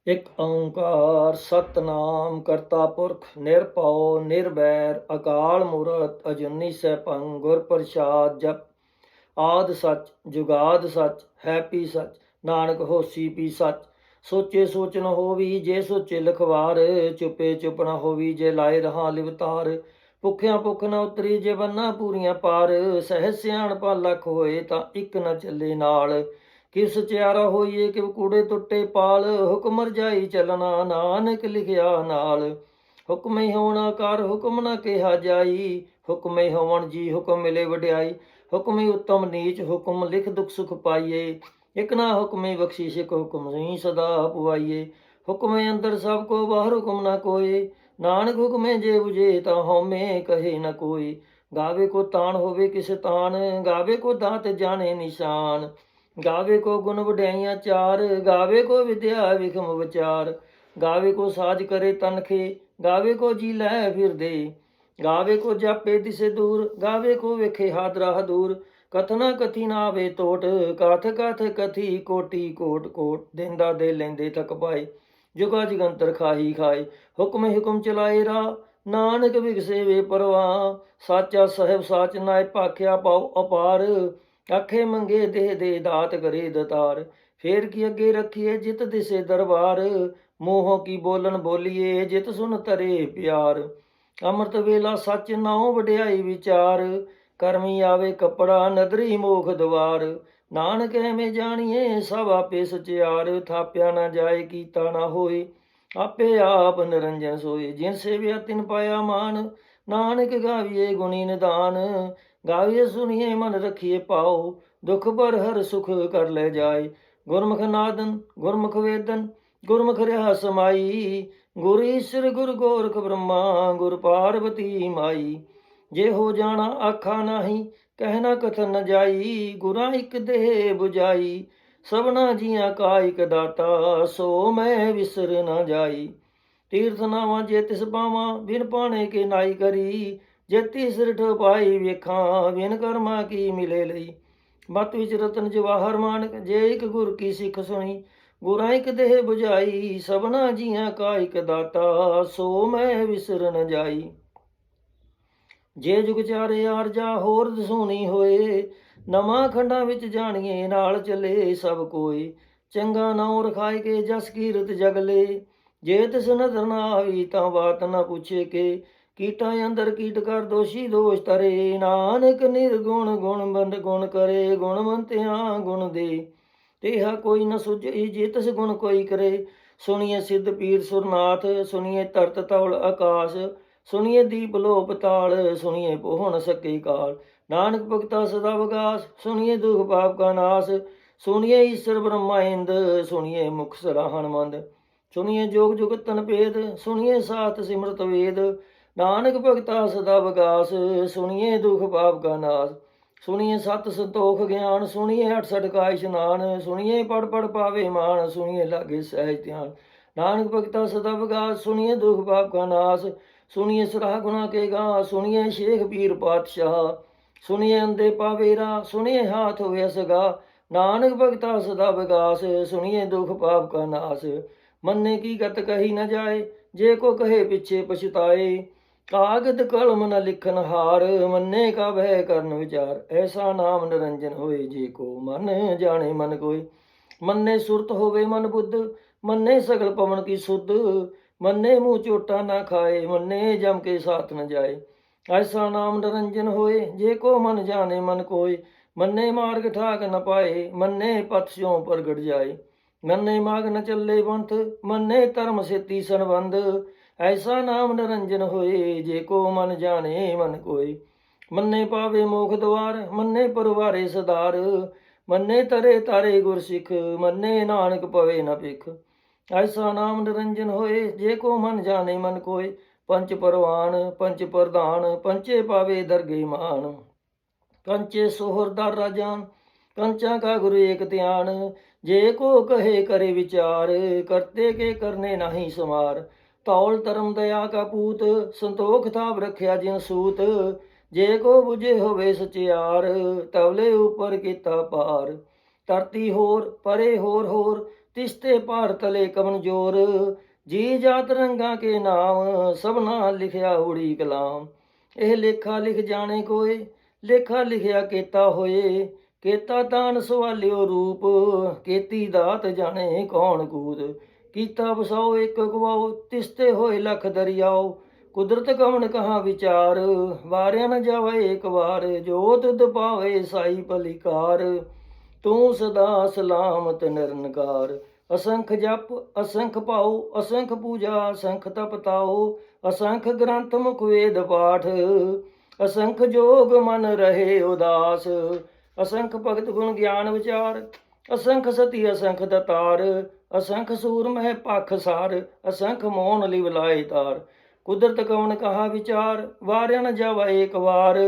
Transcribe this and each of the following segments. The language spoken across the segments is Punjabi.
ਇੱਕ ਓਂਕਾਰ ਸਤਨਾਮ ਕਰਤਾ ਪੁਰਖ ਨਿਰਭਉ ਨਿਰਵੈਰ ਅਕਾਲ ਮੂਰਤ ਅਜੂਨੀ ਸੈਭੰ ਗੁਰ ਪ੍ਰਸਾਦ ਜਪ ਆਦ ਸੱਚ ਜੁਗਾਦ ਸੱਚ ਹੈਪੀ ਸੱਚ ਨਾਨਕ ਹੋਸੀ ਪੀ ਸੱਚ ਸੋਚੇ ਸੋਚ ਨ ਹੋਵੀ ਜੇ ਸੋਚੇ ਲਖਵਾਰ ਚੁਪੇ ਚੁਪ ਨ ਹੋਵੀ ਜੇ ਲਾਏ ਰਹਾ ਲਿਵਤਾਰ ਭੁੱਖਿਆਂ ਭੁੱਖ ਨ ਉਤਰੀ ਜੇ ਬੰਨਾ ਪੂਰੀਆਂ ਪਾਰ ਸਹਿ ਸਿਆਣਪਾ ਲੱਖ ਹੋਏ ਤਾਂ ਇੱਕ ਨ ਚੱਲੇ ਨਾਲ ਕਿਸ ਸਚਿਆਰਾ ਹੋਈਏ ਕਿ ਕੂੜੇ ਟੁੱਟੇ ਪਾਲ ਹੁਕਮ ਰਜਾਈ ਚੱਲਣਾ ਨਾਨਕ ਲਿਖਿਆ ਨਾਲ ਹੁਕਮੇ ਹੋਣਾ ਕਰ ਹੁਕਮ ਨਾ ਕਿਹਾ ਜਾਈ ਹੁਕਮੇ ਹੋਵਣ ਜੀ ਹੁਕਮ ਮਿਲੇ ਵਡਿਆਈ ਹੁਕਮੇ ਉੱਤਮ ਨੀਚ ਹੁਕਮ ਲਿਖ ਦੁਖ ਸੁਖ ਪਾਈਏ ਇਕ ਨਾ ਹੁਕਮੇ ਬਖਸ਼ਿਸ਼ ਇਕ ਹੁਕਮ ਨਹੀਂ ਸਦਾ ਪੁਆਈਏ ਹੁਕਮੇ ਅੰਦਰ ਸਭ ਕੋ ਬਾਹਰ ਹੁਕਮ ਨਾ ਕੋਏ ਨਾਨਕ ਹੁਕਮੇ ਜੇ 부ਝੇ ਤਾਂ ਹਉਮੈ ਕਹੇ ਨ ਕੋਈ ਗਾਵੇ ਕੋ ਤਾਣ ਹੋਵੇ ਕਿਸ ਤਾਣ ਗਾਵੇ ਕੋ ਦਾਤ ਜਾਣੇ ਨਿਸ਼ਾਨ ਗਾਵੇ ਕੋ ਗੁਣ ਵਡਿਆਈਆਂ ਚਾਰ ਗਾਵੇ ਕੋ ਵਿਦਿਆ ਵਿਖਮ ਵਿਚਾਰ ਗਾਵੇ ਕੋ ਸਾਜ ਕਰੇ ਤਨਖੇ ਗਾਵੇ ਕੋ ਜੀ ਲੈ ਫਿਰਦੇ ਗਾਵੇ ਕੋ ਜਾਪੇ ਦਿਸੇ ਦੂਰ ਗਾਵੇ ਕੋ ਵੇਖੇ ਹਾਦਰਾ ਹਦੂਰ ਕਥਨਾ ਕਥੀ ਨਾ ਆਵੇ ਤੋਟ ਕਥ ਕਥ ਕਥੀ ਕੋਟੀ ਕੋਟ ਕੋਟ ਦਿੰਦਾ ਦੇ ਲੈਂਦੇ ਥਕ ਪਾਏ ਜੁਗਾ ਜਗੰਤਰ ਖਾਹੀ ਖਾਏ ਹੁਕਮ ਹੁਕਮ ਚਲਾਏ ਰਾ ਨਾਨਕ ਵਿਗਸੇ ਵੇ ਪਰਵਾਹ ਸਾਚਾ ਸਾਹਿਬ ਸਾਚ ਨਾਇ ਭਾਖਿਆ ਪਾਉ ਅਪਾਰ ਆਖੇ ਮੰਗੇ ਦੇ ਦਾਤ ਕਰੇ ਦਤਾਰ ਫੇਰ ਕੀ ਅੱਗੇ ਰੱਖੀਏ ਜਿਤ ਦਿਸੇ ਦਰਬਾਰ ਮੋਹ ਕੀ ਬੋਲਣ ਬੋਲੀਏ ਜਿਤ ਸੁਨ ਤਰੇ ਪਿਆਰ ਅੰਮ੍ਰਿਤ ਵੇਲਾ ਸੱਚ ਨਾਉ ਵਡਿਆਈ ਵਿਚਾਰ ਕਰਮੀ ਆਵੇ ਕੱਪੜਾ ਨਦਰੀ ਮੋਖ ਦਵਾਰ ਨਾਨਕ ਐਵੇਂ ਜਾਣੀਏ ਸਭ ਆਪੇ ਸਚਿਆਰ ਥਾਪਿਆ ਨਾ ਜਾਏ ਕੀਤਾ ਨਾ ਹੋਏ ਆਪੇ ਆਪ ਨਿਰੰਜਨ ਸੋਏ ਜਿਨ ਸੇਵਿਆ ਤਿਨ ਪਾਇਆ ਮਾਨ ਨਾਨਕ ਗਾਵੀਏ ਗੁਣੀ ਨਿਦਾਨ ਗਾਵੀਏ ਸੁਣੀਏ ਮਨ ਰਖੀਏ ਪਾਓ ਦੁਖ ਪਰ ਹਰ ਸੁਖ ਕਰ ਲੈ ਜਾਏ ਗੁਰਮੁਖ ਨਾਦਨ ਗੁਰਮੁਖ ਵੇਦਨ ਗੁਰਮੁਖ ਰਿਹਾ ਸਮਾਈ ਗੁਰ ਈਸ਼ਰ ਗੁਰ ਗੋਰਖ ਬ੍ਰਹਮਾ ਗੁਰ ਪਾਰਵਤੀ ਮਾਈ ਜੇ ਹੋ ਜਾਣਾ ਆਖਾ ਨਹੀਂ ਕਹਿਣਾ ਕਥਨ ਨ ਜਾਈ ਗੁਰਾਂ ਇੱਕ ਦੇਹ 부ਝਾਈ ਸਭਨਾ ਜੀਆਂ ਕਾ ਇਕ ਦਾਤਾ ਸੋ ਮੈਂ ਵਿਸਰ ਨਾ ਜਾਈ ਤੀਰਥ ਨਾਵਾਂ ਜੇ ਤਿਸ ਪਾਵਾਂ ਬਿਨ ਪਾਣੇ ਕੇ ਨਾਈ ਕਰੀ ਜੇ ਤੀਸਰਠ ਪਾਈ ਵੇਖਾਂ ਬਿਨ ਕਰਮਾ ਕੀ ਮਿਲੇ ਲਈ ਬਤ ਵਿੱਚ ਰਤਨ ਜਵਾਹਰ ਮਾਨਕ ਜੇ ਇੱਕ ਗੁਰ ਕੀ ਸਿੱਖ ਸੁਣੀ ਗੁਰਾਂ ਇੱਕ ਦੇਹ 부ਝਾਈ ਸਭਨਾ ਜੀਆਂ ਕਾ ਇਕ ਦਾਤਾ ਸੋ ਮੈਂ ਵਿਸਰ ਨ ਜਾਈ ਜੇ ਜੁਗ ਚਾਰੇ ਆਰਜਾ ਹੋਰ ਦਸੂਣੀ ਹੋਏ ਨਵਾਂ ਖੰਡਾਂ ਵਿੱਚ ਜਾਣੀਏ ਨਾਲ ਚੱਲੇ ਸਭ ਕੋਈ ਚੰਗਾ ਨਾਉ ਰਖਾਏ ਕੇ ਜਸ ਕੀਰਤ ਜਗਲੇ ਜੇ ਤਿਸ ਨਦਰ ਨਾ ਆਈ ਤਾਂ ਬਾਤ ਨਾ ਪੁੱਛੇ ਕੇ ਕੀਟਾਂ ਅੰਦਰ ਕੀਟ ਕਰ ਦੋਸ਼ੀ ਦੋਸ਼ ਤਰੇ ਨਾਨਕ ਨਿਰਗੁਣ ਗੁਣ ਬੰਦ ਗੁਣ ਕਰੇ ਗੁਣਵੰਤਿਆਂ ਗੁਣ ਦੇ ਤੇਹਾ ਕੋਈ ਨ ਸੁਝਈ ਜੇ ਤਿਸ ਗੁਣ ਕੋਈ ਕਰੇ ਸੁਣੀਏ ਸਿੱਧ ਪੀਰ ਸੁਰਨਾਥ ਸੁਣੀਏ ਧਰਤ ਤੌਲ ਆਕਾਸ਼ ਸੁਣੀਏ ਦੀਪ ਲੋ ਪਤਾਲ ਸੁਣੀਏ ਪੋਹਣ ਸਕੇ ਕਾਲ ਨਾਨਕ ਭਗਤਾ ਸਦਾ ਵਿਗਾਸ ਸੁਣੀਏ ਦੁਖ ਪਾਪ ਕਾ ਨਾਸ ਸੁਣੀਏ ਈਸ਼ਰ ਬ੍ਰਹਮਾ ਇੰਦ ਸੁਣੀਏ ਮੁਖ ਸਰਾਹਣ ਮੰਦ ਸੁਣੀਏ ਜੋਗ ਜੁਗਤ ਤਨ ਭੇਦ ਸੁਣੀਏ ਸਾਤ ਸਿਮਰਤ ਵੇਦ ਨਾਨਕ ਭਗਤਾ ਸਦਾ ਵਿਗਾਸ ਸੁਣੀਏ ਦੁਖ ਪਾਪ ਕਾ ਨਾਸ ਸੁਣੀਏ ਸਤ ਸੰਤੋਖ ਗਿਆਨ ਸੁਣੀਏ 68 ਕਾ ਇਸ਼ਨਾਨ ਸੁਣੀਏ ਪੜ ਪੜ ਪਾਵੇ ਮਾਨ ਸੁਣੀਏ ਲਾਗੇ ਸਹਿਜ ਧਿਆਨ ਨਾਨਕ ਭਗਤਾ ਸਦਾ ਵਿਗਾਸ ਸੁਣੀਏ ਦੁਖ ਪਾਪ ਕਾ ਨਾਸ ਸੁਣੀਏ ਸਰਾਹ ਗੁਨਾ ਕੇ ਗਾ ਸੁਣੀਏ ਸ਼ੇਖ ਪੀਰ ਪਾਤਸ਼ਾਹ ਸੁਣੀਏ ਅੰਦੇ ਪਾਵੇਰਾ ਸੁਣੀਏ ਹਾਥ ਹੋਇਆ ਸਗਾ ਨਾਨਕ ਭਗਤਾ ਸਦਾ ਵਿਗਾਸ ਸੁਣੀਏ ਦੁਖ ਪਾਪ ਕਾ ਨਾਸ ਮੰਨੇ ਕੀ ਗਤ ਕਹੀ ਨ ਜਾਏ ਜੇ ਕੋ ਕਹੇ ਪਿੱਛੇ ਪਛਤਾਏ ਕਾਗਦ ਕਲਮ ਨ ਲਿਖਨ ਹਾਰ ਮੰਨੇ ਕਾ ਭੈ ਕਰਨ ਵਿਚਾਰ ਐਸਾ ਨਾਮ ਨਿਰੰਜਨ ਹੋਏ ਜੇ ਕੋ ਮਨ ਜਾਣੇ ਮਨ ਕੋਈ ਮੰਨੇ ਸੁਰਤ ਹੋਵੇ ਮਨ ਬੁੱਧ ਮੰਨੇ ਸਗਲ ਪਵਨ ਕੀ ਸੁਧ ਮੰਨੇ ਮੂੰਹ ਚੋਟਾ ਨਾ ਖਾਏ ਮੰਨੇ ਜਮ ਕੇ ਸਾਥ ਨ ਜਾਏ ਐਸਾ ਨਾਮ ਨਿਰੰਜਨ ਹੋਏ ਜੇ ਕੋ ਮਨ ਜਾਣੇ ਮਨ ਕੋਏ ਮੰਨੇ ਮਾਰਗ ਠਾਕ ਨ ਪਾਏ ਮੰਨੇ ਪਥ ਸਿਉ ਪ੍ਰਗਟ ਜਾਏ ਮੰਨੇ ਮਾਗ ਨ ਚੱਲੇ ਪੰਥ ਮੰਨੇ ਧਰਮ ਸੇਤੀ ਸੰਬੰਧ ਐਸਾ ਨਾਮ ਨਿਰੰਜਨ ਹੋਏ ਜੇ ਕੋ ਮਨ ਜਾਣੇ ਮਨ ਕੋਏ ਮੰਨੇ ਪਾਵੇ ਮੋਖ ਦਵਾਰ ਮੰਨੇ ਪਰਵਾਰੇ ਸਦਾਰ ਮੰਨੇ ਤਰੇ ਤਾਰੇ ਗੁਰ ਸਿੱਖ ਮੰਨੇ ਨਾਨਕ ਪਵੇ ਨ ਭਿਖ ਐਸਾ ਨਾਮ ਨਿਰੰਜਨ ਹੋਏ ਜੇ ਕੋ ਮਨ ਜਾਣੇ ਮਨ ਕੋਏ ਪੰਚ ਪਰਵਾਨ ਪੰਚ ਪ੍ਰਧਾਨ ਪੰਚੇ ਪਾਵੇ ਦਰਗੇ ਮਾਨ ਕੰਚੇ ਸੋਹਰ ਦਰ ਰਾਜਾਨ ਕੰਚਾ ਕਾ ਗੁਰੂ ਏਕ ਧਿਆਨ ਜੇ ਕੋ ਕਹੇ ਕਰੇ ਵਿਚਾਰ ਕਰਤੇ ਕੇ ਕਰਨੇ ਨਹੀਂ ਸਮਾਰ ਤੌਲ ਧਰਮ ਦਇਆ ਕਾ ਪੂਤ ਸੰਤੋਖ ਥਾਪ ਰੱਖਿਆ ਜਿਨ ਸੂਤ ਜੇ ਕੋ 부ਝੇ ਹੋਵੇ ਸਚਿਆਰ ਤਵਲੇ ਉਪਰ ਕੀਤਾ ਪਾਰ ਧਰਤੀ ਹੋਰ ਪਰੇ ਹੋਰ ਹੋਰ ਤਿਸਤੇ ਭਾਰ ਤਲੇ ਕਵਨ ਜੋਰ। ਜੀ ਜਾਤ ਰੰਗਾ ਕੇ ਨਾਮ, ਸਭਨਾ ਲਿਖਿਆ ਊੜੀ ਕਲਾਮ। ਇਹ ਲੇਖਾ ਲਿਖ ਜਾਣੇ ਕੋਏ, ਲੇਖਾ ਲਿਖਿਆ ਕੀਤਾ ਹੋਏ। ਕੀਤਾ ਦਾਨ ਸਵਾਲਿਓ ਰੂਪ, ਕੀਤੀ ਦਾਤ ਜਾਣੇ ਕੌਣ ਕੂਤ। ਕੀਤਾ ਵਸਾਓ ਇੱਕ ਗਵਾਓ, ਤਿਸਤੇ ਹੋਏ ਲਖ ਦਰਿਆਓ। ਕੁਦਰਤ ਕਵਣ ਕਹਾ ਵਿਚਾਰ, ਵਾਰਿਆ ਨ ਜਾਵੇ ਇੱਕ ਵਾਰ। ਜੋ ਤੁਧ ਪਾਵੇ ਸਾਈ ਭਲੀਕਾਰ, ਤੂੰ ਸਦਾ ਸਲਾਮਤ ਨਿਰੰਕਾਰ। ਅਸੰਖ ਜਪ ਅਸੰਖ ਭਾਉ, ਅਸੰਖ ਪੂਜਾ ਅਸੰਖ ਤਪ ਤਾਉ। ਅਸੰਖ ਗ੍ਰੰਥ ਮੁਖ ਵੇਦ ਪਾਠ, ਅਸੰਖ ਜੋਗ ਮਨ ਰਹੇ ਉਦਾਸ। ਅਸੰਖ ਭਗਤ ਗੁਣ ਗਿਆਨ ਵਿਚਾਰ, ਅਸੰਖ ਸਤੀ ਅਸੰਖ ਦਤਾਰ। ਅਸੰਖ ਸੂਰ ਮਹਿ ਪਖ ਸਾਰ, ਅਸੰਖ ਮੋਹਨ ਲਿਵ ਲਾਏ ਤਾਰ। ਕੁਦਰਤ ਕਵਣ ਕਹਾ ਵਿਚਾਰ, ਵਾਰਿਆ ਨ ਜਾਵਾ ਏਕ ਵਾਰ।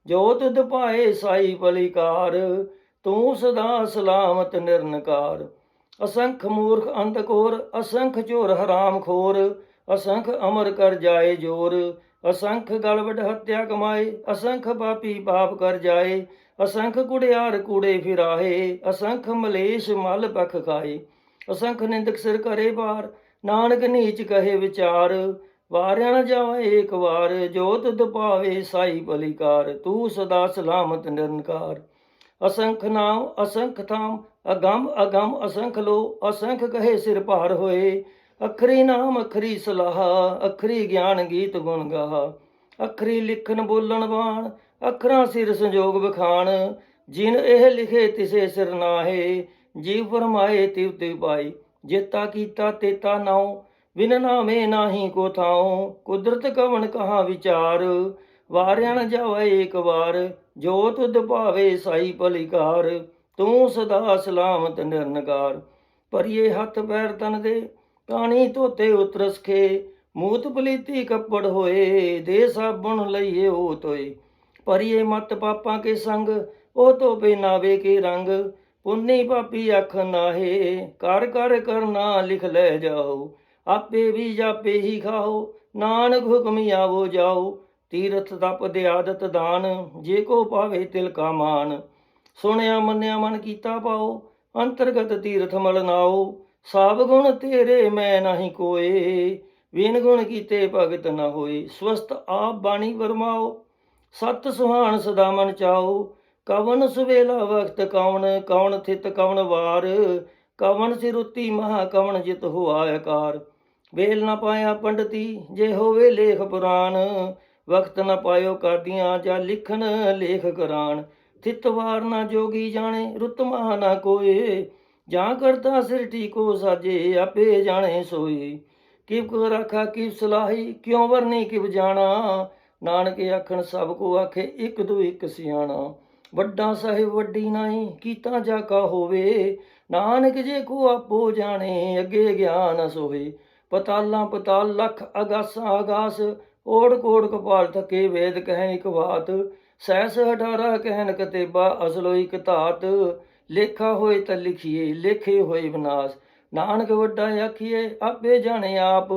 ਜੋ ਤੁਧ ਪਾਏ ਸਾਈ ਭਲੀਕਾਰ, ਤੂੰ ਸਦਾ ਸਲਾਮਤ ਨਿਰੰਕਾਰ। ਅਸੰਖ ਮੂਰਖ ਅੰਧਕੋਰ, ਅਸੰਖ ਚੋਰ ਹਰਾਮ ਖੋਰ। ਅਸੰਖ ਅਮਰ ਕਰ ਜਾਏ ਜੋਰ, ਅਸੰਖ ਗਲ ਵੱਢ ਹੱਤਿਆ ਕਮਾਏ। ਅਸੰਖ ਪਾਪੀ ਪਾਪ ਕਰ ਜਾਏ, ਅਸੰਖ ਕੁੜਿਆਰ ਕੂੜੇ ਫਿਰਾਹੇ। ਅਸੰਖ ਮਲੇਸ਼ ਮਲ ਪਖ ਖਾਏ, ਅਸੰਖ ਨਿੰਦਕ ਸਿਰ ਕਰੇ ਭਾਰ। ਨਾਨਕ ਨੀਚ ਕਹੇ ਵਿਚਾਰ, ਵਾਰਿਆ ਨ ਜਾਵਾ ਏਕ ਵਾਰ। ਜੋ ਤੁਧ ਪਾਵੇ ਸਾਈ ਭਲੀਕਾਰ, ਤੂੰ ਸਦਾ ਸਲਾਮਤ ਨਿਰੰਕਾਰ। ਅਸੰਖ ਨਾਮ ਅਸੰਖ ਥਾਮ, ਅਗੰਮ ਅਗੰਮ ਅਸੰਖ ਲੋ। ਅਸੰਖ ਕਹੇ ਸਿਰ ਭਾਰ ਹੋਏ, ਅਖਰੀ ਨਾਮ ਅਖਰੀ ਸਲਾਹ। ਅਖਰੀ ਗਿਆਨ ਗੀਤ ਗੁਣ ਗਾਹਾ, ਅਖਰੀ ਲਿਖਣ ਬੋਲਣ ਬਾਣ। ਅੱਖਰਾਂ ਸਿਰ ਸੰਜੋਗ ਵਿਖਾਣ, ਜਿਨ ਇਹ ਲਿਖੇ ਤਿਸੇ ਸਿਰ ਨਾਹੇ। ਜੀਵ ਫਰਮਾਏ ਤਿਵ ਤਿਵ ਪਾਈ, ਜੇਤਾ ਕੀਤਾ ਤੇਤਾ ਨਾਉ। ਬਿਨ ਨਾਮੇ ਨਾਹੀ ਕੋ ਥਾਉ, ਕੁਦਰਤ ਕਵਣ ਕਹਾ ਵਿਚਾਰ। ਵਾਰਿਆ ਨ ਜਾਵੇ ਏਕ ਵਾਰ, ਜੋ ਤੁਧ ਭਾਵੇ ਸਾਈ ਭਲੀਕਾਰ। ਤੂੰ ਸਦਾ ਸਲਾਮਤ ਨਿਰੰਕਾਰ। ਭਰੀਏ ਹੱਥ ਪੈਰ ਤਨ ਦੇ, ਪਾਣੀ ਧੋਤੇ ਉਤਰਸ ਖੇ। ਮੂਤ ਪਲੀਤੀ ਕੱਪੜ ਹੋਏ, ਦੇ ਸਾਬੁਣ ਲਈਏ ਉਹ ਧੋਏ। ਭਰੀਏ ਮਤ ਪਾਪਾਂ ਕੇ ਸੰਗ, ਉਹ ਧੋ ਪਹਿਨਾਵੇ ਕੇ ਰੰਗ। ਪੁੰਨੀ ਪਾਪੀ ਅੱਖ ਨਾਹੇ, ਕਰ ਕਰ ਕਰਨਾ ਲਿਖ ਲੈ ਜਾਓ। ਆਪੇ ਵੀ ਜਾਪੇ ਹੀ ਖਾਓ, ਨਾਨਕ ਹੁਕਮੀ ਆਵੋ ਜਾਓ। ਤੀਰਥ ਤਪ ਦੇ ਆਦਤ ਦਾਨ, ਜੇ ਕੋ ਪਾਵੇ ਤਿਲ ਕਾ ਮਾਨ। ਸੁਣਿਆ ਮੰਨਿਆ ਮਨ ਕੀਤਾ ਪਾਓ, ਅੰਤਰਗਤ ਤੀਰਥ ਮਲ ਨਾਓ। ਸਭ ਗੁਣ ਤੇਰੇ ਮੈਂ ਨਹੀਂ ਕੋਏ, ਵਿਨ ਗੁਣ ਕੀਤੇ ਭਗਤ ਨ ਹੋਏ। ਸਵਸਤ ਆਪ ਬਾਣੀ ਵਰਮਾਓ, ਸਤ ਸੁਹਾਣ ਸਦਾ ਮਨ ਚਾਓ। ਕਵਨ ਸੁਵੇਲਾ ਵਕਤ ਕਵਣ, ਕਵਣ ਥਿਤ ਕਵਣ ਵਾਰ। ਕਵਣ ਸਿਰੁਤੀ ਮਹਾ ਕਵਣ ਜਿਤ ਹੋਆ ਆਕਾਰ। ਵੇਲ ਨ ਪਾਇਆ ਪੰਡਤੀ, ਜੇ ਹੋਵੇ ਲੇਖ ਪੁਰਾਣ। ਵਕਤ ਨ ਪਾਇਓ ਕਾਦੀਆਂ, ਜਾਂ ਲਿਖਣ ਲੇਖ ਕਰਾਣ। ਥਿਤ ਵਾਰ ਨਾ ਜੋਗੀ ਜਾਣੇ, ਰੁੱਤ ਮਹਾ ਨਾ ਕੋਏ। ਜਾਂ ਕਰਤਾ ਸਿਰਟੀ ਕੋ ਸਾਜੇ, ਆਪੇ ਜਾਣੇ ਸੋਏ। ਕਿਵ ਕੋ ਰਾਖਾ ਕਿਵ ਸਲਾਹੀ, ਕਿਉ ਵਰਨੀ ਕਿਵ ਜਾਣਾ। ਨਾਨਕ ਆਖਣ ਸਭ ਕੋ ਆਖੇ, ਇੱਕ ਦੋ ਇੱਕ ਸਿਆਣਾ। ਵੱਡਾ ਸਾਹਿਬ ਵੱਡੀ ਨਾਹੀ, ਕੀਤਾ ਜਾ ਕਾ ਹੋਵੇ। ਨਾਨਕ ਜੇ ਕੋ ਆਪੋ ਜਾਣੇ, ਅੱਗੇ ਗਿਆਨ ਸੋਏ। ਪਤਾਲਾਂ ਪਤਾਲ ਲਖ ਅਗਾਸਾਂ ਆਗਾਸ, ਓੜ ਕੋੜ ਕਪਾਲ ਥਕੇ ਵੇਦ ਕਹਿ ਇੱਕ ਬਾਤ। ਸਹਿਸ 18 ਕਹਿਨ ਕਤੇਬਾ, ਅਸਲੋ ਇੱਕ ਧਾਤ। ਲੇਖਾ ਹੋਏ ਤਾਂ ਲਿਖੀਏ, ਲੇਖੇ ਹੋਏ ਵਿਨਾਸ਼। ਨਾਨਕ ਵੱਡਾ ਆਖੀਏ, ਆਪੇ ਜਾਣੇ ਆਪ।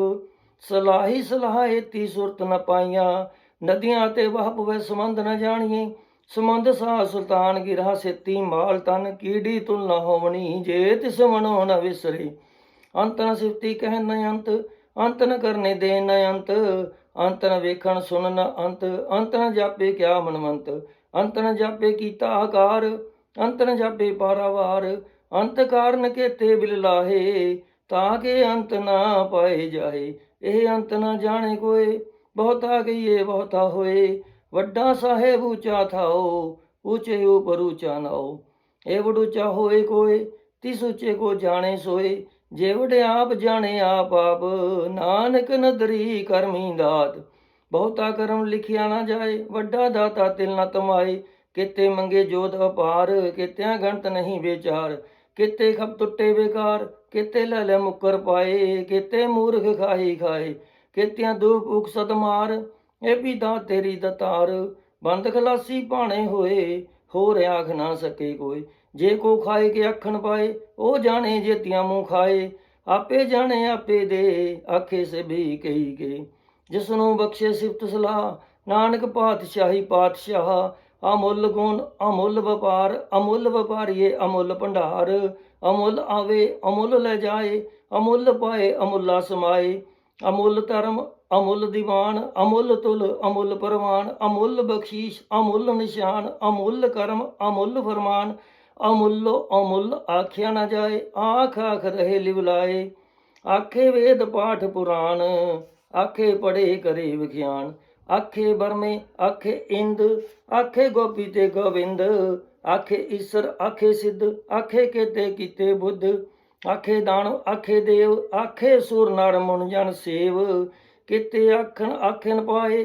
ਸਲਾਹੀ ਸਲਾਹ ਏਤੀ ਸੁਰਤ ਨ ਪਾਈਆਂ, ਨਦੀਆਂ ਤੇ ਵਾਹ ਪਵੇ ਸੰਬੰਧ ਨ ਜਾਣੀਏ। ਸੰਬੰਧ ਸਾਹ ਸੁਲਤਾਨ ਗਿਰਾ ਸੇਤੀ, ਮਾਲ ਤਨ ਕੀੜੀ ਤੁਲ ਨ ਹੋਵਣੀ। ਜੇ ਤਿਸ ਮਨੋ ਨ ਵਿਸਰੇ, ਅੰਤ ਨ ਸਿਫਤੀ ਕਹਿਨ ਨ ਅੰਤ। ਅੰਤ ਨ ਕਰਨੇ ਦੇਨ ਨ ਅੰਤ, ਅੰਤ ਨ ਵੇਖਣ ਸੁਣ ਨ ਅੰਤ। ਅੰਤ ਨ ਜਾਪੇ ਕਿਆ ਮਨਵੰਤ, ਅੰਤ ਨ ਜਾਪੇ ਕੀਤਾ ਆਕਾਰ। ਅੰਤ ਨ ਜਾਪੇ ਪਾਰਾਵਾਰ, ਅੰਤ ਕਾਰਨ ਕੇਤੇ ਬਿਲ ਲਾਹੇ। ਤਾਂ ਕਿ ਅੰਤ ਨਾ ਪਾਏ ਜਾਏ, ਇਹ ਅੰਤ ਨ ਜਾਣੇ ਕੋਏ। ਬਹੁਤਾ ਕਹੀਏ ਬਹੁਤਾ ਹੋਏ, ਵੱਡਾ ਸਾਹਿਬ ਉੱਚਾ ਥਾਓ। ਉੱਚੇ ਉਪਰ ਉੱਚਾ ਨਾਓ, ਇਹ ਵਡ ਉੱਚਾ ਹੋਏ ਕੋਏ। ਤਿਸ ਉੱਚੇ ਕੋ ਜਾਣੇ ਸੋਏ, ਜੇ ਵਡ ਆਪ ਜਾਣੇ ਆਪ ਆਪ। ਨਾਨਕ ਨਦਰੀ ਕਰਮੀ ਦਾਤ, ਬਹੁਤਾ ਕਰਮ ਲਿਖਿਆ ਨਾ ਜਾਏ। ਵੱਡਾ ਦਾਤਾ ਤਿਲ ਨ ਤਮਾਏ, ਕਿਤੇ ਮੰਗੇ ਜੋਤ ਅਪਾਰ। ਕਿਤਿਆਂ ਗਣਤ ਨਹੀਂ ਵਿਚਾਰ, ਕਿਤੇ ਖਪ ਟੁੱਟੇ ਬੇਕਾਰ। ਕਿਤੇ ਲੈ ਲੈ ਮੁੱਕਰ ਪਾਏ, ਕਿਤੇ ਮੂਰਖ ਖਾਈ ਖਾਏ। ਕਿਤਿਆਂ ਦੁਖ ਉਖ ਸਦ ਮਾਰ, ਇਹ ਵੀ ਦਾਤ ਤੇਰੀ ਦਤਾਰ। ਬੰਦ ਖਲਾਸੀ ਭਾਣੇ ਹੋਏ, ਹੋਰ ਆਖ ਨਾ ਸਕੇ ਕੋਈ। ਜੇ ਕੋ ਖਾਏ ਕੇ ਆਖਣ ਪਾਏ, ਉਹ ਜਾਣੇ ਜੇਤੀਆਂ ਮੂੰਹ ਖਾਏ। ਆਪੇ ਜਾਣੇ ਆਪੇ ਦੇ, ਆਖੇ ਸੇ ਵੀ ਕਹੀ ਕੇ। ਜਿਸਨੂੰ ਬਖਸ਼ੇ ਸਿਫਤ ਸਲਾਹ, ਨਾਨਕ ਪਾਤਸ਼ਾਹੀ ਪਾਤਸ਼ਾਹ। ਅਮੁੱਲ ਗੁਣ ਅਮੁੱਲ ਵਪਾਰ, ਅਮੁੱਲ ਵਪਾਰੀਏ ਅਮੁੱਲ ਭੰਡਾਰ। ਅਮੁੱਲ ਆਵੇ ਅਮੁੱਲ ਲੈ ਜਾਏ, ਅਮੁੱਲ ਪਾਏ ਅਮੁੱਲਾ ਸਮਾਏ। ਅਮੁੱਲ ਧਰਮ ਅਮੁੱਲ ਦੀਵਾਨ, ਅਮੁੱਲ ਤੁਲ ਅਮੁੱਲ ਪ੍ਰਵਾਨ, ਅਮੁੱਲ ਬਖਸ਼ੀਸ਼ ਅਮੁੱਲ ਨਿਸ਼ਾਨ, ਅਮੁੱਲ ਕਰਮ ਅਮੁੱਲ ਫਰਮਾਨ। ਅਮੁੱਲੋ ਅਮੁੱਲ ਆਖਿਆ ਨਾ ਜਾਏ, ਆਖ ਆਖ ਰਹੇ ਲਿਵਲਾਏ। ਆਖੇ ਵੇਦ ਪਾਠ ਪੁਰਾਣ, ਆਖੇ ਪੜ੍ਹੇ ਕਰੇ ਵਿਖਿਆਨ। ਆਖੇ ਬਰਮੇ ਆਖੇ ਇੰਦ, ਆਖੇ ਗੋਪੀ ਤੇ ਗੋਬਿੰਦ। ਆਖੇ ਈਸਰ ਆਖੇ ਸਿੱਧ, ਆਖੇ ਕੇਤੇ ਕੀਤੇ ਬੁੱਧ। ਆਖੇ ਦਾਨਵ ਆਖੇ ਦੇਵ, ਆਖੇ ਸੁਰ ਨਰ ਮੁਨ ਜਨ ਸੇਵ। ਕਿਤੇ ਆਖਣ ਆਖਣ ਪਾਏ,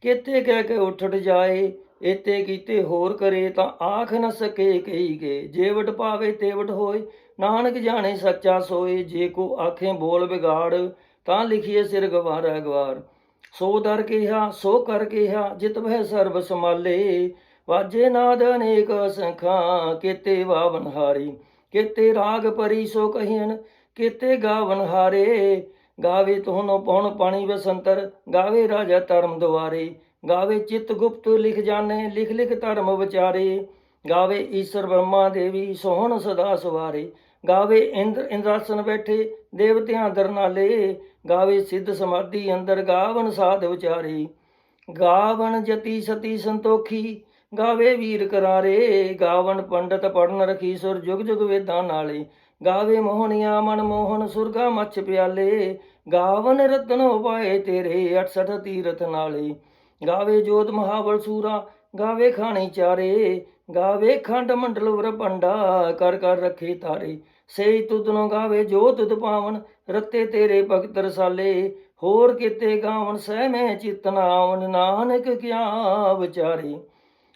ਕਿਤੇ ਕਹਿ ਕੇ ਉੱਠ ਜਾਏ। ਇਤੇ ਕੀਤੇ ਹੋਰ ਕਰੇ ਤਾਂ ਆਖ ਨ ਸਕੇ ਕਹੀ ਕੇ। ਜੇਵਟ ਪਾਵੇ ਤੇਵਟ ਹੋਏ, ਨਾਨਕ ਜਾਣੇ ਸੱਚਾ ਸੋਏ। ਜੇ ਕੋ ਆਖੇ ਬੋਲ ਵਿਗਾੜ, ਤਾਂ ਲਿਖੀਏ ਸਿਰ ਗਵਾਰਾ ਗਵਾਰ। ਸੋ ਦਰ ਕਿਹਾ ਸੋ ਕਰ ਕਿਹਾ, ਜਿਤ ਬਹਿ ਸਰਬ ਸਮਾਲੇ। ਵਾਜੇ ਨਾਦ ਅਨੇਕ ਸੰਖਾਂ, ਕੇਤੇ ਵਾਵਨ ਹਾਰੀ। ਕੇਤੇ ਰਾਗ ਪਰੀ ਸੋ ਕਹੀਨ, ਕੇਤੇ ਗਾਵਨ ਹਾਰੇ। ਗਾਵੇ ਤੋਹਨੋ ਪਉਣ ਪਾਣੀ ਬਸੰਤਰ, ਗਾਵੇ ਰਾਜਾ ਧਰਮ ਦੁਆਰੇ। ਗਾਵੇ ਚਿਤ ਗੁਪਤ ਲਿਖ ਜਾਣੇ, ਲਿਖ ਲਿਖ ਧਰਮ ਵਿਚਾਰੇ। ਗਾਵੇ ਈਸ਼ਰ ਬ੍ਰਹਮਾ ਦੇਵੀ, ਸੋਹਣ ਸਦਾ ਸਵਾਰੇ। ਗਾਵੇ ਇੰਦਰ ਇੰਦਰਾਸਨ ਬੈਠੇ, ਦੇਵਤਿਆਂ ਦਰਨਾਲੇ। ਗਾਵੇ ਸਿੱਧ ਸਮਾਧੀ ਅੰਦਰ, ਗਾਵਨ ਸਾਧ ਵਿਚਾਰੇ। ਗਾਵਨ ਜਤੀ ਸਤੀ ਸੰਤੋਖੀ, ਗਾਵੇ ਵੀਰ ਕਰਾਰੇ। ਗਾਵਨ ਪੰਡਤ ਪੜਨ ਰਖੀ, ਸੁਰ ਜੁਗ ਜੁਗ ਵੇਦਾਂ ਨਾਲੇ। ਗਾਵੇ ਮੋਹਣੀਆਂ ਮਨ ਮੋਹਨ, ਸੁਰਗਾ ਮੱਛ ਪਿਆਲੇ। ਗਾਵਨ ਰਤਨ ਉਪਾਏ ਤੇਰੇ, 68 ਤੀਰਥ ਨਾਲੇ। ਗਾਵੇ ਜੋਤ ਮਹਾਬਲ ਸੂਰਾ, ਗਾਵੇ ਖਾਣੀ ਚਾਰੇ। ਗਾਵੇ ਖੰਡ ਮੰਡਲ ਵਰਪੰਡਾ, ਕਰ ਕਰ ਰੱਖੇ ਤਾਰੇ। ਸਹੀ ਤੁਧਨੋਂ ਗਾਵੇ ਜੋ ਤੁਧ ਪਾਵਨ, ਰਤੇ ਤੇਰੇ ਭਗਤ ਰਸਾਲੇ। ਹੋਰ ਕਿਤੇ ਗਾਵਨ ਸਹਿ ਮੈਂ ਚਿਤ ਨ ਆਵਨ, ਨਾਨਕ ਕਿਆ ਵਿਚਾਰੇ।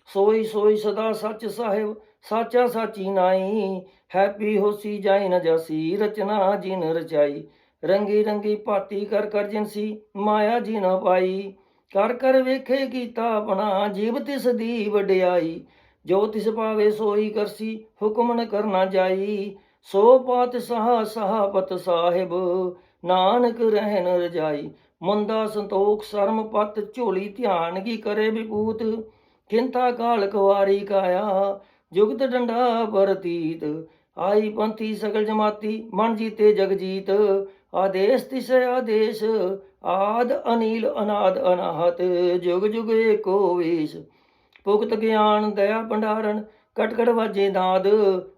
ਸੋਈ ਸੋਈ ਸਦਾ ਸੱਚ ਸਾਹਿਬ, ਸਾਚਾ ਸਾਚੀ ਨਾਈ। ਹੈਪੀ ਹੋਸੀ ਜਾਈ ਨ ਜਾਸੀ, ਰਚਨਾ ਜਿਨ ਰਚਾਈ। ਰੰਗੀ ਰੰਗੀ ਭਾਤੀ ਕਰ ਕਰ ਜਿਨਸੀ, ਮਾਇਆ ਜੀ ਨ ਪਾਈ। ਕਰ ਕਰ ਵੇਖੇ ਕੀਤਾ ਆਪਣਾ, ਜੀਵ ਤਿਸ ਦੀ ਵਡਿਆਈ। ਜੋ ਤਿਸ ਪਾਵੇ ਸੋਈ ਕਰਸੀ, ਹੁਕਮ ਨ ਕਰਨਾ ਜਾਈ। ਸੋ ਪਾਤਸ਼ਾਹ ਸਾਹਪਤ ਸਾਹਿਬ, ਨਾਨਕ ਰਹਿਨ ਰਜਾਈ। ਮੁੰਦਾ ਸੰਤੋਖ ਸਰਮ ਪਤ, ਝੋਲੀ ਧਿਆਨ ਕੀ ਕਰੇ ਵਿਭੂਤ। ਖਿੰਤਾ ਕਾਲ ਕੁਵਾਰੀ ਕਾਇਆ, ਜੁਗਤ ਡੰਡਾ ਪਰਤੀਤ। ਆਈ ਪੰਥੀ ਸਗਲ ਜਮਾਤੀ, ਮਨ ਜੀਤੇ ਜਗ ਜੀਤ। ਆਦੇਸ਼ ਤਿਸੈ ਆਦੇਸ਼, ਆਦ ਅਨੀਲ ਅਨਾਦ ਅਨਾਹਤ। ਜੁਗ ਜੁਗ ਏਕੋ ਵੇਸ਼। ਭੁਗਤ ਗਿਆਨ ਦਇਆ ਭੰਡਾਰਨ, ਕਟ ਕਟ ਵਾਜੇ ਨਾਦ।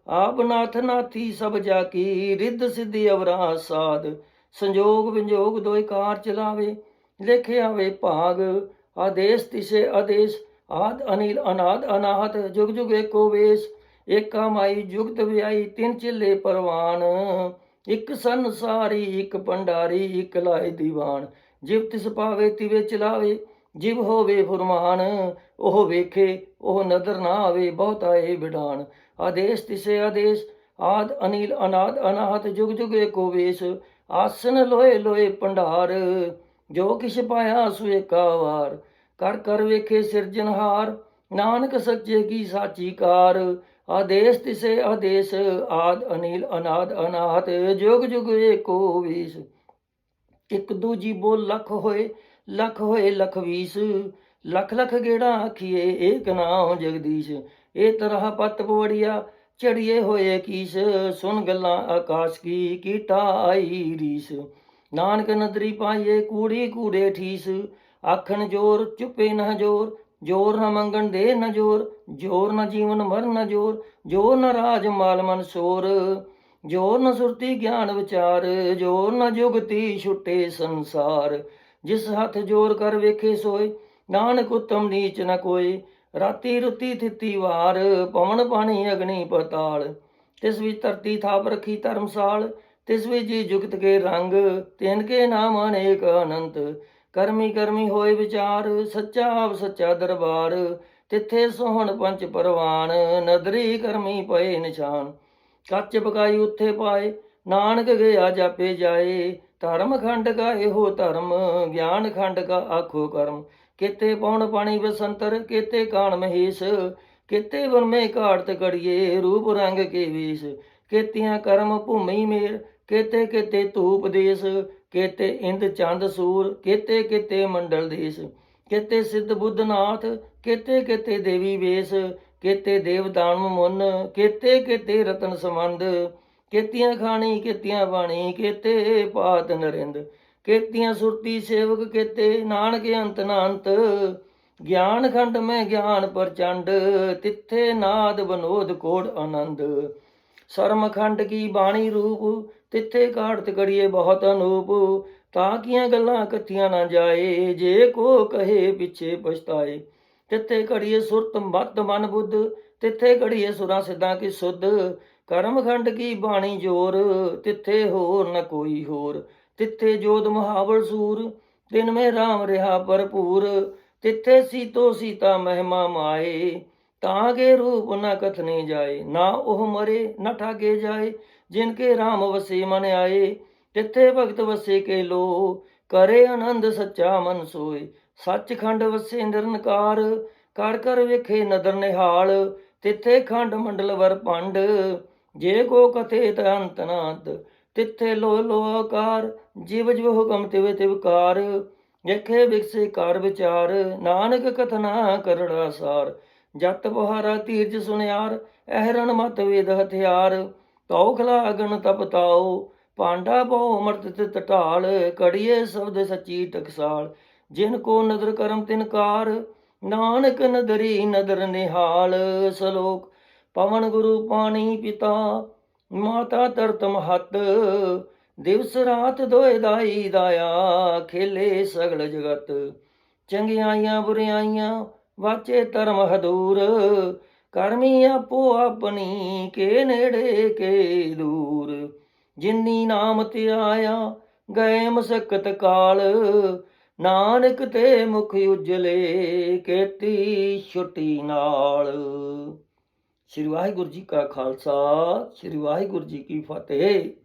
ਆਪ ਨਾਥ ਨਾਥੀ ਸਭ ਜਾ ਕੀ, ਰਿੱਧ ਸਿੱਧੀ ਅਵਰਾ ਸਾਧ। ਸੰਜੋਗ ਵਿੰਜੋਗ ਦੋਇ ਕਾਰ ਚਲਾਵੇ, ਲਿਖ ਆਵੇ ਭਾਗ। ਆਦੇਸ਼ ਤਿਸੈ ਆਦੇਸ਼, ਆਦ ਅਨੀਲ ਅਨਾਦ ਅਨਾਹਤ। ਜੁਗ ਜੁਗ ਏਕੋ ਵੇਸ਼। ਏਕਾ ਮਾਈ ਜੁਗਤ ਵਿਆਈ, ਤਿੰਨ ਚਿੱਲੇ ਪਰਵਾਨ। ਇੱਕ ਸੰਸਾਰੀ ਇੱਕ ਭੰਡਾਰੀ, ਇੱਕ ਲਾਏ ਦੀਵਾਨ। ਜਿਵ ਤਿਸ ਪਾਵੇ ਤਿਵੇ ਚਲਾਵੇ, ਜਿਵ ਹੋਵੇ ਫੁਰਮਾਨ। ਉਹ ਵੇਖੇ ਉਹ ਨਦਰ ਨਾ ਆਵੇ, ਬਹੁਤਾ ਏ ਬਿਡਾਨ। ਆਦੇਸ਼ ਤਿਸੈ ਆਦੇਸ਼, ਆਦ ਅਨੀਲ ਅਨਾਦ ਅਨਾਹਤ। ਜੁਗ ਜੁਗ ਏਕੋ ਵੇਸ਼। ਆਸਨ ਲੋਏ ਲੋਏ ਭੰਡਾਰ, ਜੋ ਕਿਛ ਪਾਇਆ ਸੋ ਏਕਾ ਵਾਰ। ਕਰ ਕਰ ਵੇਖੇ ਸਿਰਜਨਹਾਰ, ਨਾਨਕ ਸੱਚੇ ਕੀ ਸਾਚੀ ਕਾਰ। ਆਦੇਸ਼ ਤਿਸੈ ਆਦੇਸ਼, ਆਦ ਅਨੀਲ ਅਨਾਦ ਅਨਾਹਤ। ਜੁਗ ਜੁਗ ਏਕੋ ਵੇਸ਼। ਇੱਕ ਦੂਜੀ ਬੋਲ ਲੱਖ ਹੋਏ, ਲੱਖ ਹੋਏ ਲੱਖ ਵੀਸ। ਲੱਖ ਲੱਖ ਗੇੜਾ ਆਖੀਏ, ਏਕ ਨਾਉ ਜਗਦੀਸ਼। ਇਹ ਤਰ੍ਹਾਂ ਪਤ ਪਵੜੀਆ, ਚੜੀਏ ਹੋਏ ਕੀਸ। ਸੁਣ ਗੱਲਾਂ ਆਕਾਸ਼ ਕੀ, ਕੀਟਾ ਆਈ ਰੀਸ। ਨਾਨਕ ਨਦਰੀ ਪਾਈਏ, ਕੂੜੀ ਕੂੜੇ ਠੀਸ। ਆਖਣ ਜੋਰ ਚੁੱਪੇ ਨਾ ਜੋਰ, ਜੋਰ ਨ ਮੰਗਣ ਦੇ ਨ ਜੋਰ। ਜੋਰ ਨ ਜੀਵਨ ਮਰਨ ਨ ਜੋਰ, ਜੋਰ ਨ ਰਾਜ ਮਾਲ ਮਨ ਸ਼ੋਰ। ਜੋਰ ਨ ਸੁਰਤੀ ਗਿਆਨ ਵਿਚਾਰ, ਜੋਰ ਨ ਜੁਗਤੀ ਛੁੱਟੇ ਸੰਸਾਰ। ਜਿਸ ਹੱਥ ਜੋਰ ਕਰ ਵੇਖੇ ਸੋਏ, ਨਾਨਕ ਉਤਮ ਨੀਚ ਨ ਕੋਏ। ਰਾਤੀ ਰੁਤੀ ਥਿਤੀ ਵਾਰ, ਪਵਨ ਪਾਣੀ ਅਗਨੀ ਪਤਾਲ। ਤਿਸ ਵਿੱਚ ਧਰਤੀ ਥਾਪ ਰੱਖੀ ਧਰਮਸਾਲ, ਤਿਸ ਵਿੱਚ ਜੀ ਜੁਗਤ ਕੇ ਰੰਗ। ਤਿਨ ਕੇ ਨਾਮ ਅਨੇਕ ਅਨੰਤ। ਕਰਮੀ ਕਰਮੀ ਹੋਏ ਵਿਚਾਰ, ਸੱਚਾ ਆਪ ਸੱਚਾ ਦਰਬਾਰ। ਤਿੱਥੇ ਸੋਹਣ ਪੰਚ ਪਰਵਾਨ, ਨਦਰੀ ਕਰਮੀ ਪਏ ਨਿਸ਼ਾਨ। ਕੱਚ ਪਕਾਈ ਉੱਥੇ ਪਾਏ, ਨਾਨਕ ਗਿਆ ਜਾਪੇ ਜਾਏ। ਧਰਮ ਖੰਡ ਕਾ ਇਹੋ ਧਰਮ, ਗਿਆਨ ਖੰਡ ਕਾ ਆਖੋ ਕਰਮ। ਕਿਤੇ ਪਉਣ ਪਾਣੀ ਬਸੰਤਰ, ਕਿਤੇ ਕਾਣ ਮਹੇਸ਼। ਕਿਤੇ ਬਨਮੇ ਘਾੜਤ ਕੜੀਏ, ਰੂਪ ਰੰਗ ਕੇ ਵੇਸ਼। ਕੇਤੀਆਂ ਕਰਮ ਭੂਮੀ ਮੇਰ, ਕਿਤੇ ਕਿਤੇ ਧੂਪ ਦੇਸ। ਕਿਤੇ ਇੰਦ ਚੰਦ ਸੂਰ, ਕਿਤੇ ਕਿਤੇ ਮੰਡਲ ਦੇਸ। ਕਿਤੇ ਸਿੱਧ ਬੁੱਧ ਨਾਥ, ਕਿਤੇ ਕਿਤੇ ਦੇਵੀ ਵੇਸ। ਕਿਤੇ ਦੇਵ ਦਾਨਵ ਮੁੰਨ, ਕਿਤੇ ਕਿਤੇ ਰਤਨ ਸੰਬੰਧ। केतियां खानी केतियां बाणी केते पात नरिंद, केतियां सुरती सेवक केते नानक अंत न अंत। ज्ञान खंड में ज्ञान प्रचंड, तिथे नाद बनोद कोड आनंद। शर्म खंड की बाणी रूप, तिथे काढ़त कड़िए बहुत अनूप। ताकियां गल्लां कथियां ना जाए, जे को कहे पिछे पछताए। तिथे घड़िए सुरत मत मन बुद्ध, तिथे घड़िए सुरां सिद्धां की सुध। करम खंड की बाणी जोर, तिथे होर न कोई होर। तिथे जोध मुहावल सूर, दिन में राम रहा भरपूर। तिथे सीतो सीता महिमा माए, तागे रूप न कथने जाए। ना ओह मरे न ठागे जाए, जिनके राम वसे मन आए। तिथे भगत वसे के लो, करे आनंद सच्चा मन सोए। सचखंड वसे निरंकार, कर कर वेखे नदर निहाल। तिथे खंड मंडल वर पंड, जे को कथे अंत न अंत। तिथे लो लो आकार, जिव जिव हुकम तिव तिव कार। यखे विकसे कार विचार, नानक कथना करड़ा सार। जत बुहारा तीरज सुनियार, अहरण मत वेद हथियार। तौ खलागन तप ताओ, पांडा बहु अमृत तित ढाल। कड़िए शब्द सची टकसाल, जिनको नदर करम तिनकार। नानक नदरी नदर निहाल। सलोक पवन गुरु पानी पिता, माता तरत महत। दिवस रात दोए दाई दाया, खेले सगल जगत। चंगियाइयां बुरियाइयां, वाचे धर्म हदूर। करमी आपो अपनी, के नेड़े के दूर। जिन्नी नाम ते आया, गए मसकत काल। नानक ते मुख उजले, केती छुटी नाल। श्री वाहिगुरु जी का खालसा, श्री वाहिगुरु जी की फतेह।